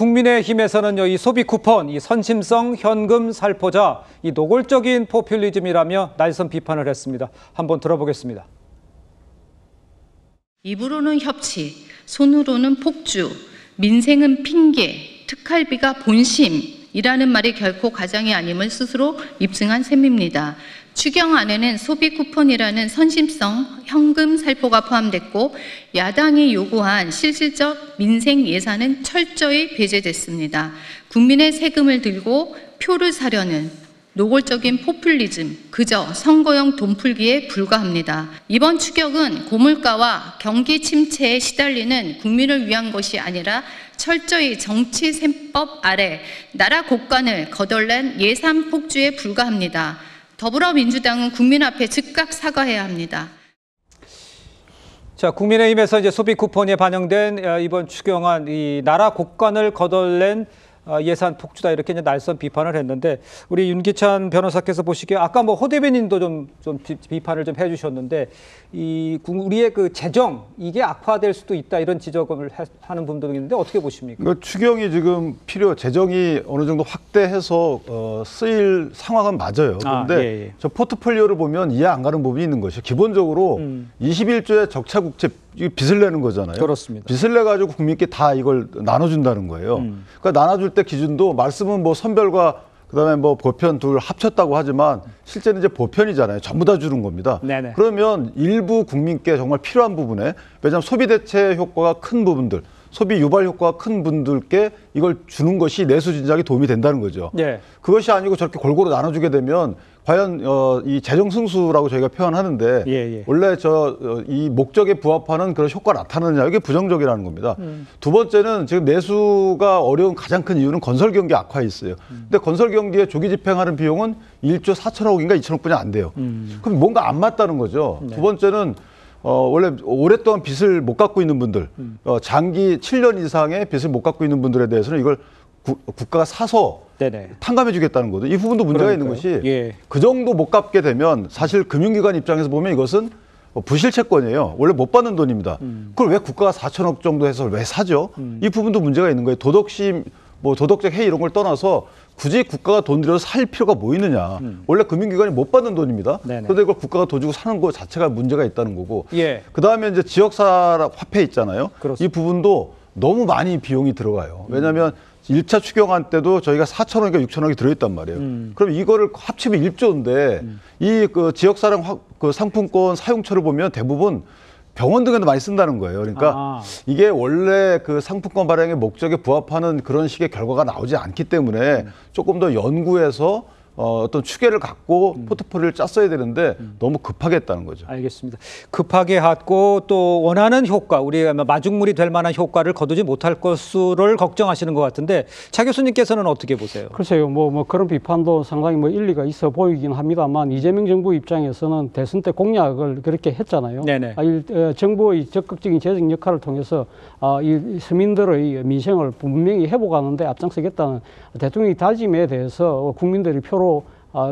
국민의힘에서는요, 이 소비 쿠폰, 이 선심성 현금 살포자, 이 노골적인 포퓰리즘이라며 날선 비판을 했습니다. 한번 들어보겠습니다. 입으로는 협치, 손으로는 폭주, 민생은 핑계, 특할비가 본심이라는 말이 결코 가장이 아님을 스스로 입증한 셈입니다. 추경 안에는 소비 쿠폰이라는 선심성 현금 살포가 포함됐고 야당이 요구한 실질적 민생 예산은 철저히 배제됐습니다. 국민의 세금을 들고 표를 사려는 노골적인 포퓰리즘, 그저 선거용 돈풀기에 불과합니다. 이번 추경은 고물가와 경기 침체에 시달리는 국민을 위한 것이 아니라 철저히 정치 셈법 아래 나라 곳간을 거덜낸 예산 폭주에 불과합니다. 더불어민주당은 국민 앞에 즉각 사과해야 합니다. 자, 국민의힘에서 이제 소비 쿠폰에 반영된 이번 추경안 이 나라 곳간을 거덜낸 예산 폭주다 이렇게 이제 날선 비판을 했는데 우리 윤기찬 변호사께서 보시기에 아까 뭐 호 대변인도 좀 비판을 좀 해주셨는데 우리의 그 재정 이게 악화될 수도 있다 이런 지적을 하는 분들도 있는데 어떻게 보십니까? 그 추경이 지금 재정이 어느 정도 확대해서 쓰일 상황은 맞아요. 그런데 저 포트폴리오를 보면 이해 안 가는 부분이 있는 것이죠. 기본적으로 21조의 적자 국채 빚을 내는 거잖아요. 그렇습니다. 빚을 내 가지고 국민께 다 이걸 나눠준다는 거예요. 그러니까 나눠줄 때 기준도 말씀은 뭐 선별과 그다음에 뭐 보편 둘 합쳤다고 하지만 실제는 이제 보편이잖아요. 전부 다 주는 겁니다. 네네. 그러면 일부 국민께 정말 필요한 부분에 왜냐하면 소비 대체 효과가 큰 부분들, 소비 유발 효과가 큰 분들께 이걸 주는 것이 내수 진작에 도움이 된다는 거죠. 네. 그것이 아니고 저렇게 골고루 나눠주게 되면 과연 이 재정 승수라고 저희가 표현하는데 원래 이 목적에 부합하는 그런 효과가 나타나느냐 이게 부정적이라는 겁니다. 두 번째는 지금 내수가 어려운 가장 큰 이유는 건설 경기 악화에 있어요. 근데 건설 경기에 조기 집행하는 비용은 1조 4천억인가 2천억뿐이 안 돼요. 그럼 뭔가 안 맞다는 거죠. 두 번째는 원래 오랫동안 빚을 못 갚고 있는 분들, 장기 7년 이상의 빚을 못 갚고 있는 분들에 대해서는 이걸 국가가 사서 탕감해 주겠다는 거죠. 이 부분도 문제가 있는 것이 그 정도 못 갚게 되면 사실 금융기관 입장에서 보면 이것은 부실 채권이에요. 원래 못 받는 돈입니다. 그걸 왜 국가가 4천억 정도 해서 왜 사죠? 이 부분도 문제가 있는 거예요. 도덕심, 뭐 도덕적 해이 이런 걸 떠나서 굳이 국가가 돈 들여서 살 필요가 뭐 있느냐. 원래 금융기관이 못 받는 돈입니다. 그런데 이걸 국가가 돈 주고 사는 것 자체가 문제가 있다는 거고. 그다음에 이제 지역사랑 화폐 있잖아요. 이 부분도 너무 많이 비용이 들어가요. 왜냐하면 1차 추경안 때도 저희가 4천억인가 6천억이 들어있단 말이에요. 그럼 이거를 합치면 1조인데 이 그 지역사랑 그 상품권 사용처를 보면 대부분 병원 등에도 많이 쓴다는 거예요. 그러니까 이게 원래 그 상품권 발행의 목적에 부합하는 그런 식의 결과가 나오지 않기 때문에 조금 더 연구해서 어떤 추계를 갖고 포트폴리오를 짰어야 되는데 너무 급하게 했다는 거죠. 알겠습니다. 급하게 했고 또 원하는 효과, 우리가 마중물이 될 만한 효과를 거두지 못할 것을 걱정하시는 것 같은데 차 교수님께서는 어떻게 보세요? 글쎄요. 뭐 그런 비판도 상당히 뭐 일리가 있어 보이긴 합니다만 이재명 정부 입장에서는 대선 때 공약을 그렇게 했잖아요. 정부의 적극적인 재정 역할을 통해서 이 서민들의 민생을 분명히 회복하는 데 앞장서겠다는 대통령의 다짐에 대해서 국민들이 표로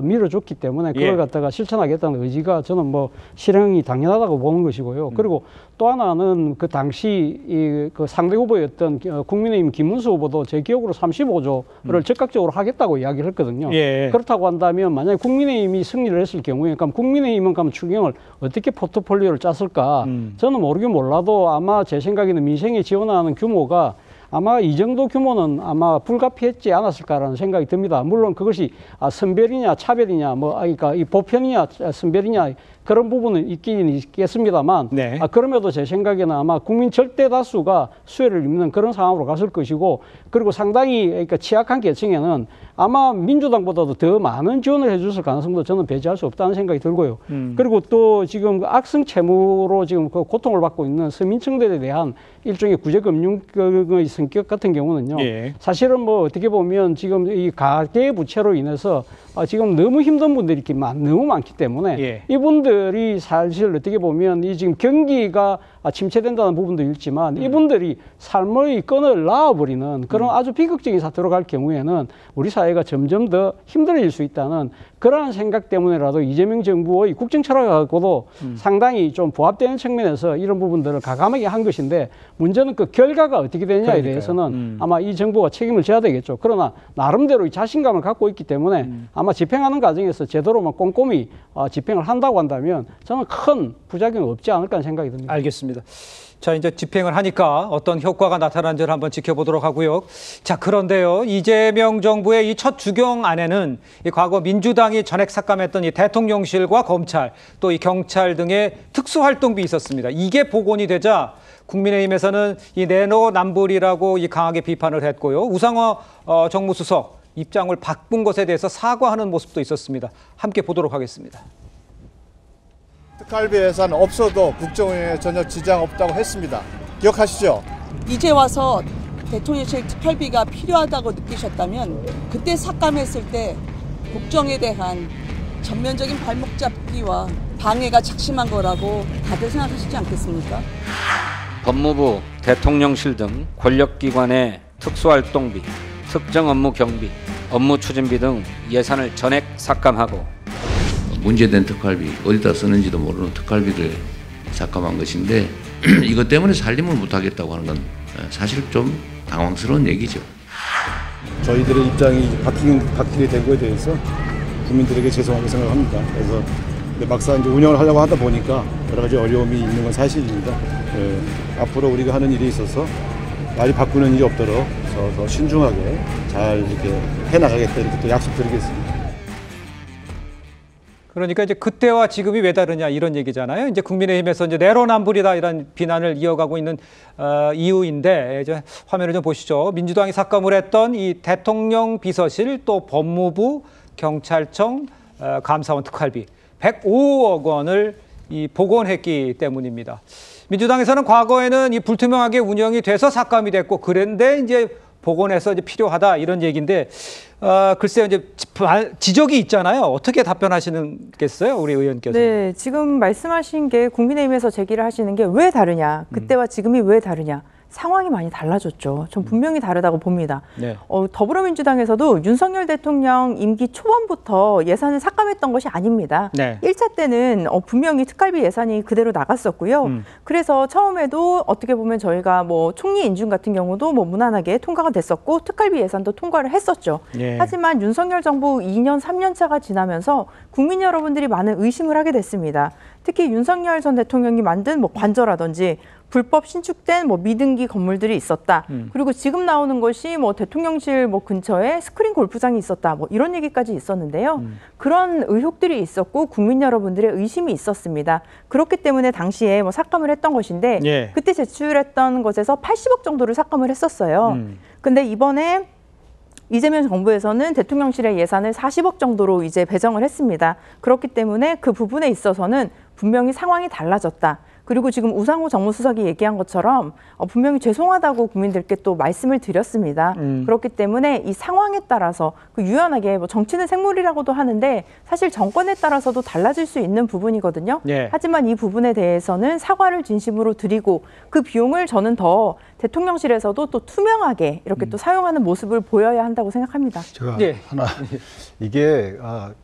밀어줬기 때문에 그걸 갖다가 실천하겠다는 의지가 저는 뭐 실행이 당연하다고 보는 것이고요. 그리고 또 하나는 그 당시 그 상대 후보였던 국민의힘 김문수 후보도 제 기억으로 35조를 적극적으로 하겠다고 이야기를 했거든요. 그렇다고 한다면 만약에 국민의힘이 승리를 했을 경우에 그럼 국민의힘은 그럼 추경을 어떻게 포트폴리오를 짰을까? 저는 모르긴 몰라도 아마 제 생각에는 민생에 지원하는 규모가 아마 이 정도 규모는 아마 불가피했지 않았을까라는 생각이 듭니다. 물론 그것이 선별이냐 차별이냐 그러니까 이 보편이냐 선별이냐 그런 부분은 있긴 있겠습니다만 그럼에도 제 생각에는 아마 국민 절대 다수가 수혜를 입는 그런 상황으로 갔을 것이고 그리고 상당히 그러니까 취약한 계층에는 아마 민주당보다도 더 많은 지원을 해줬을 가능성도 저는 배제할 수 없다는 생각이 들고요. 그리고 또 지금 악성 채무로 지금 그 고통을 받고 있는 서민층들에 대한 일종의 구제금융의 성격 같은 경우는요. 사실은 뭐 어떻게 보면 지금 이 가계 부채로 인해서 지금 너무 힘든 분들이 너무 많기 때문에 이분들이 사실 어떻게 보면 이 지금 경기가 침체된다는 부분도 있지만 이분들이 삶의 끈을 놔버리는 그런 아주 비극적인 사태로 갈 경우에는 우리 사회가 점점 더 힘들어질 수 있다는 그러한 생각 때문에라도 이재명 정부의 국정 철학하고도 상당히 좀 부합되는 측면에서 이런 부분들을 가감하게 한 것인데 문제는 그 결과가 어떻게 되느냐에 대해서는 아마 이 정부가 책임을 져야 되겠죠. 그러나 나름대로 이 자신감을 갖고 있기 때문에 아마 집행하는 과정에서 제대로만 꼼꼼히 집행을 한다고 한다면 저는 큰 부작용이 없지 않을까 하는 생각이 듭니다. 알겠습니다. 자, 이제 집행을 하니까 어떤 효과가 나타난지를 한번 지켜보도록 하고요. 자, 그런데요, 이재명 정부의 이 첫 주경안에는 이 과거 민주당이 전액 삭감했던 이 대통령실과 검찰, 또 이 경찰 등의 특수활동비 있었습니다. 이게 복원이 되자 국민의힘에서는 이 내로남불이라고 이 강하게 비판을 했고요. 우상호 정무수석 입장을 바꾼 것에 대해서 사과하는 모습도 있었습니다. 함께 보도록 하겠습니다. 특활비 예산 없어도 국정운영에 전혀 지장 없다고 했습니다. 기억하시죠? 이제 와서 대통령실 특활비가 필요하다고 느끼셨다면 그때 삭감했을 때 국정에 대한 전면적인 발목 잡기와 방해가 작심한 거라고 다들 생각하시지 않겠습니까? 법무부, 대통령실 등 권력기관의 특수활동비, 특정 업무 경비, 업무 추진비 등 예산을 전액 삭감하고 문제된 특활비, 어디다 쓰는지도 모르는 특활비를 삭감한 것인데 이것 때문에 살림을 못하겠다고 하는 건 사실 좀 당황스러운 얘기죠. 저희들의 입장이 바뀌게 된 거에 대해서 국민들에게 죄송하게 생각합니다. 그래서 막상 이제 운영을 하려고 하다 보니까 여러 가지 어려움이 있는 건 사실입니다. 앞으로 우리가 하는 일이 있어서 많이 바꾸는 일이 없도록 더 신중하게 잘 이렇게 해나가겠다 이렇게 또 약속드리겠습니다. 그러니까 이제 그때와 지금이 왜 다르냐 이런 얘기잖아요. 이제 국민의힘에서 이제 내로남불이다 이런 비난을 이어가고 있는 이유인데 이제 화면을 좀 보시죠. 민주당이 삭감을 했던 이 대통령 비서실 또 법무부, 경찰청, 감사원 특활비 105억 원을 이 복원했기 때문입니다. 민주당에서는 과거에는 이 불투명하게 운영이 돼서 삭감이 됐고 그런데 이제 복원해서 이제 필요하다 이런 얘기인데 글쎄요 이제 지적이 있잖아요. 어떻게 답변하시는겠어요, 우리 의원께서? 네, 지금 말씀하신 게 국민의힘에서 제기를 하시는 게 왜 다르냐, 그때와 지금이 왜 다르냐. 상황이 많이 달라졌죠. 전 분명히 다르다고 봅니다. 네. 더불어민주당에서도 윤석열 대통령 임기 초반부터 예산을 삭감했던 것이 아닙니다. 네. 1차 때는 분명히 특활비 예산이 그대로 나갔었고요. 그래서 처음에도 어떻게 보면 저희가 뭐 총리 인준 같은 경우도 뭐 무난하게 통과가 됐었고 특활비 예산도 통과를 했었죠. 네. 하지만 윤석열 정부 2년, 3년 차가 지나면서 국민 여러분들이 많은 의심을 하게 됐습니다. 특히 윤석열 전 대통령이 만든 뭐 관저라든지 불법 신축된 뭐 미등기 건물들이 있었다. 그리고 지금 나오는 것이 뭐 대통령실 뭐 근처에 스크린 골프장이 있었다. 뭐 이런 얘기까지 있었는데요. 그런 의혹들이 있었고 국민 여러분들의 의심이 있었습니다. 그렇기 때문에 당시에 뭐 삭감을 했던 것인데 예. 그때 제출했던 것에서 80억 정도를 삭감을 했었어요. 근데 이번에 이재명 정부에서는 대통령실의 예산을 40억 정도로 이제 배정을 했습니다. 그렇기 때문에 그 부분에 있어서는 분명히 상황이 달라졌다. 그리고 지금 우상호 정무수석이 얘기한 것처럼 분명히 죄송하다고 국민들께 또 말씀을 드렸습니다. 그렇기 때문에 이 상황에 따라서 유연하게 뭐 정치는 생물이라고도 하는데 사실 정권에 따라서도 달라질 수 있는 부분이거든요. 네. 하지만 이 부분에 대해서는 사과를 진심으로 드리고 그 비용을 저는 더 대통령실에서도 또 투명하게 이렇게 또 사용하는 모습을 보여야 한다고 생각합니다. 제가 네. 하나 이게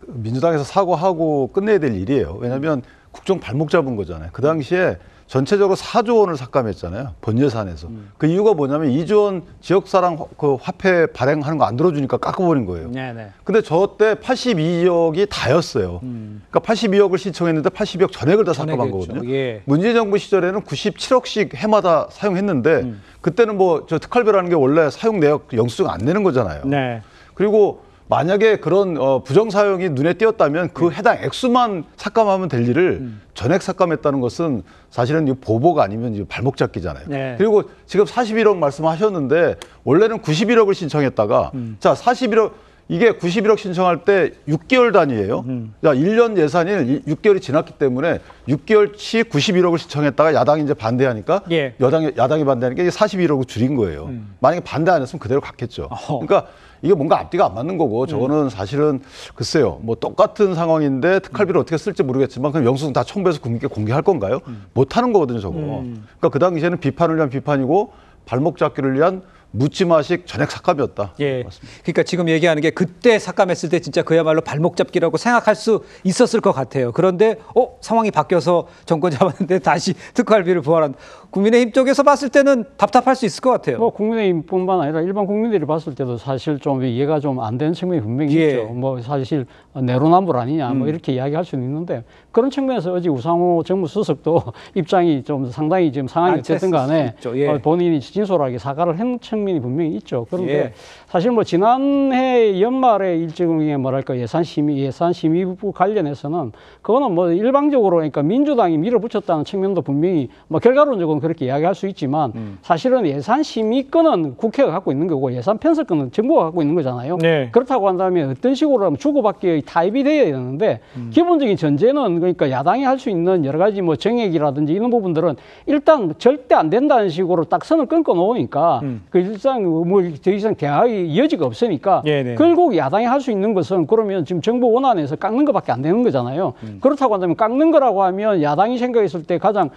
민주당에서 사과하고 끝내야 될 일이에요. 왜냐하면 국정 발목 잡은 거잖아요. 그 당시에 전체적으로 4조 원을 삭감했잖아요. 본 예산에서. 그 이유가 뭐냐면 2조 원 지역사랑 그 화폐 발행하는 거 안 들어주니까 깎아버린 거예요. 네네. 근데 저 때 82억이 다였어요. 그러니까 82억을 신청했는데 82억 전액을 다 삭감한 거거든요. 예. 문재인 정부 시절에는 97억씩 해마다 사용했는데 그때는 뭐 저 특활비라는 게 원래 사용 내역 영수증 안 내는 거잖아요. 네. 그리고 만약에 그런 부정 사용이 눈에 띄었다면 그 해당 액수만 삭감하면 될 일을 전액 삭감했다는 것은 사실은 보복 아니면 발목 잡기잖아요. 네. 그리고 지금 41억 말씀하셨는데 원래는 91억을 신청했다가 자 41억 이게 91억 신청할 때 6개월 단위예요. 자, 1년 예산이 6개월이 지났기 때문에 6개월치 91억을 신청했다가 야당이 이제 반대하니까 예. 야당이 반대하니까 이제 41억을 줄인 거예요. 만약에 반대 안 했으면 그대로 갔겠죠. 그러니까 이게 뭔가 앞뒤가 안 맞는 거고 저거는 사실은 글쎄요. 뭐 똑같은 상황인데 특활비를 어떻게 쓸지 모르겠지만 그럼 영수증 다 첨부해서 국민께 공개할 건가요? 못 하는 거거든요, 저거. 그러니까 그 당시에는 비판을 위한 비판이고 발목 잡기를 위한 묻지마식 전액 삭감이었다. 예. 그러니까 지금 얘기하는 게 그때 삭감했을 때 진짜 그야말로 발목 잡기라고 생각할 수 있었을 것 같아요. 그런데 상황이 바뀌어서 정권 잡았는데 다시 특활비를 부활한. 국민의힘 쪽에서 봤을 때는 답답할 수 있을 것 같아요. 뭐 국민의힘뿐만 아니라 일반 국민들이 봤을 때도 사실 좀 이해가 좀 안 되는 측면이 분명히 예. 있죠. 뭐 사실 내로남불 아니냐 뭐 이렇게 이야기할 수는 있는데 그런 측면에서 어제 우상호 정무수석도 입장이 좀 상당히 지금 상황이 어쨌든 간에 예. 본인이 진솔하게 사과를 한 측면이 분명히 있죠. 그런데 예. 사실 뭐 지난해 연말에 일정에 뭐랄까 예산심의부 관련해서는 그거는 뭐 일방적으로 그러니까 민주당이 밀어붙였다는 측면도 분명히 뭐 결과론적으로 그렇게 이야기할 수 있지만 사실은 예산심의권은 국회가 갖고 있는 거고 예산 편성권은 정부가 갖고 있는 거잖아요. 네. 그렇다고 한다면 어떤 식으로 하면 주고받기에 타입이 되어야 되는데 기본적인 전제는 그러니까 야당이 할 수 있는 여러 가지 뭐 정액이라든지 이런 부분들은 일단 절대 안 된다는 식으로 딱 선을 끊고 놓으니까 그 일상 뭐 더 이상 대화의 여지가 없으니까 네네. 결국 야당이 할 수 있는 것은 그러면 지금 정부 원안에서 깎는 것밖에 안 되는 거잖아요. 그렇다고 한다면 깎는 거라고 하면 야당이 생각했을 때 가장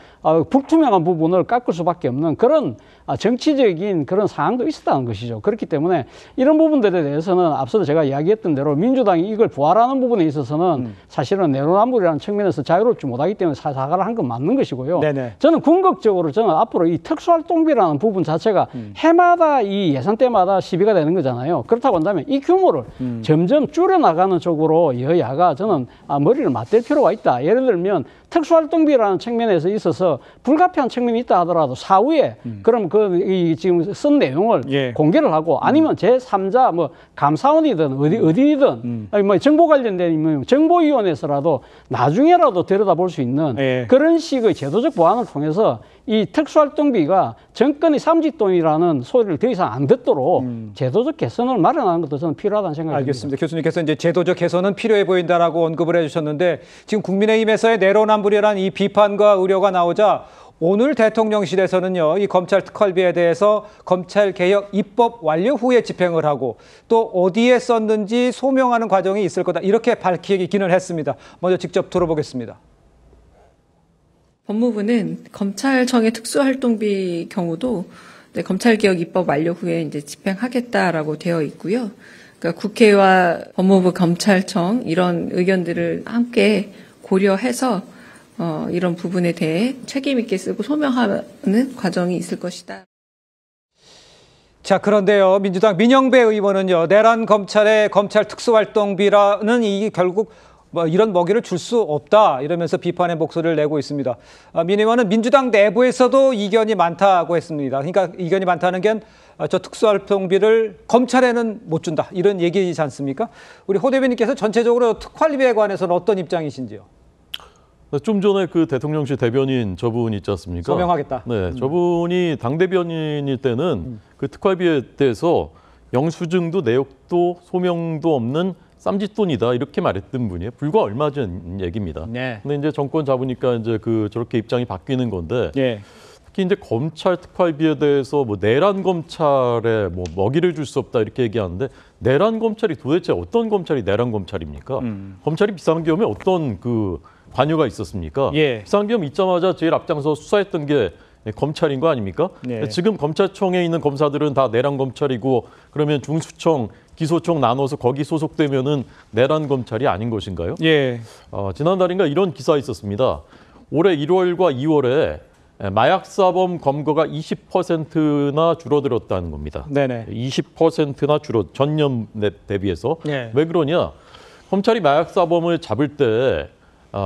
불투명한 부분을 깎을 수밖에 없는 그런 정치적인 그런 상황도 있었다는 것이죠. 그렇기 때문에 이런 부분들에 대해서는 앞서도 제가 이야기했던 대로 민주당이 이걸 부활하는 부분에 있어서는 사실은 내로남불이라는 측면에서 자유롭지 못하기 때문에 사과를 한 건 맞는 것이고요. 네네. 저는 궁극적으로 저는 앞으로 이 특수활동비라는 부분 자체가 해마다 이 예산 때마다 시비가 되는 거잖아요. 그렇다고 한다면 이 규모를 점점 줄여나가는 쪽으로 여야가 저는 머리를 맞댈 필요가 있다. 예를 들면 특수활동비라는 측면에서 있어서 불가피한 측면이 있다 하더라도 사후에 그럼 이 지금 쓴 내용을 예. 공개를 하고 아니면 제3자 뭐 감사원이든 어디든 아니 뭐 정보 관련된 정보위원회에서라도 나중에라도 들여다볼 수 있는 예. 그런 식의 제도적 보완을 통해서 이 특수활동비가 정권의 삼짓돈이라는 소리를 더 이상 안 듣도록 제도적 개선을 마련하는 것도 저는 필요하다는 생각이 알겠습니다. 듭니다. 교수님께서 이제 제도적 개선은 필요해 보인다라고 언급을 해주셨는데 지금 국민의힘에서의 내로남불이라는 이 비판과 우려가 나오자 오늘 대통령실에서는요, 이 검찰 특활비에 대해서 검찰개혁 입법 완료 후에 집행을 하고 또 어디에 썼는지 소명하는 과정이 있을 거다. 이렇게 밝히기는 했습니다. 먼저 직접 들어보겠습니다. 법무부는 검찰청의 특수활동비 경우도 검찰개혁 입법 완료 후에 이제 집행하겠다라고 되어 있고요. 그러니까 국회와 법무부, 검찰청 이런 의견들을 함께 고려해서 이런 부분에 대해 책임 있게 쓰고 소명하는 과정이 있을 것이다. 자, 그런데요, 민주당 민영배 의원은요, 내란 검찰의 검찰 특수활동비라는 이 결국 뭐 이런 먹이를 줄 수 없다 이러면서 비판의 목소리를 내고 있습니다. 민 의원은 민주당 내부에서도 이견이 많다고 했습니다. 그러니까 이견이 많다는 게 저 특수활동비를 검찰에는 못 준다 이런 얘기이지 않습니까? 우리 호 대변인께서 전체적으로 특활비에 관해서는 어떤 입장이신지요? 좀 전에 그 대통령실 대변인 저분 있지 않습니까? 소명하겠다. 네, 저분이 당 대변인일 때는 그 특활비에 대해서 영수증도 내역도 소명도 없는 쌈짓돈이다 이렇게 말했던 분이에요. 불과 얼마 전 얘기입니다. 네. 근데 이제 정권 잡으니까 이제 저렇게 입장이 바뀌는 건데. 네. 특히 이제 검찰 특활비에 대해서 뭐 내란 검찰에 뭐 먹이를 줄 수 없다 이렇게 얘기하는데 내란 검찰이 도대체 어떤 검찰이 내란 검찰입니까? 검찰이 비상계엄에 어떤 그 관여가 있었습니까? 예. 비상계엄 있자마자 제일 앞장서 수사했던 게 검찰인 거 아닙니까? 네. 지금 검찰청에 있는 검사들은 다 내란 검찰이고 그러면 중수청, 기소청 나눠서 거기 소속되면은 내란 검찰이 아닌 것인가요? 예. 지난달인가 이런 기사 있었습니다. 올해 1월과 2월에 마약사범 검거가 20%나 줄어들었다는 겁니다. 네네. 20%나 전년 대비해서. 네. 왜 그러냐? 검찰이 마약사범을 잡을 때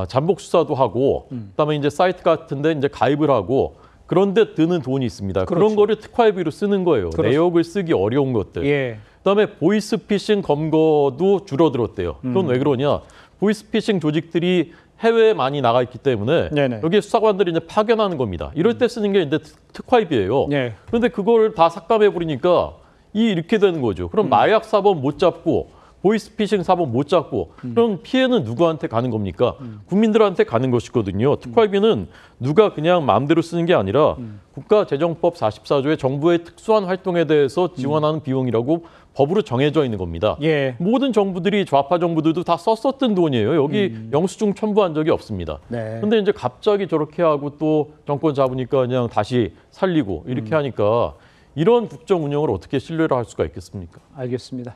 잠복 수사도 하고, 그다음에 이제 사이트 같은데 이제 가입을 하고, 그런데 드는 돈이 있습니다. 그렇죠. 그런 거를 특활비로 쓰는 거예요. 그렇죠. 내역을 쓰기 어려운 것들. 예. 그다음에 보이스피싱 검거도 줄어들었대요. 그건 왜 그러냐? 보이스피싱 조직들이 해외에 많이 나가 있기 때문에 네네. 여기에 수사관들이 이제 파견하는 겁니다. 이럴 때 쓰는 게 이제 특활비예요. 네. 그런데 그걸 다 삭감해 버리니까 이렇게 되는 거죠. 그럼 마약 사범 못 잡고 보이스피싱 사범 못 잡고 그럼 피해는 누구한테 가는 겁니까? 국민들한테 가는 것이거든요. 특활비는 누가 그냥 마음대로 쓰는 게 아니라 국가재정법 44조의 정부의 특수한 활동에 대해서 지원하는 비용이라고 법으로 정해져 있는 겁니다. 예. 모든 정부들이 좌파 정부들도 다 썼었던 돈이에요. 여기 영수증 첨부한 적이 없습니다. 그런데 이제 갑자기 저렇게 하고 또 정권 잡으니까 그냥 다시 살리고 이렇게 하니까 이런 국정 운영을 어떻게 신뢰를 할 수가 있겠습니까? 알겠습니다.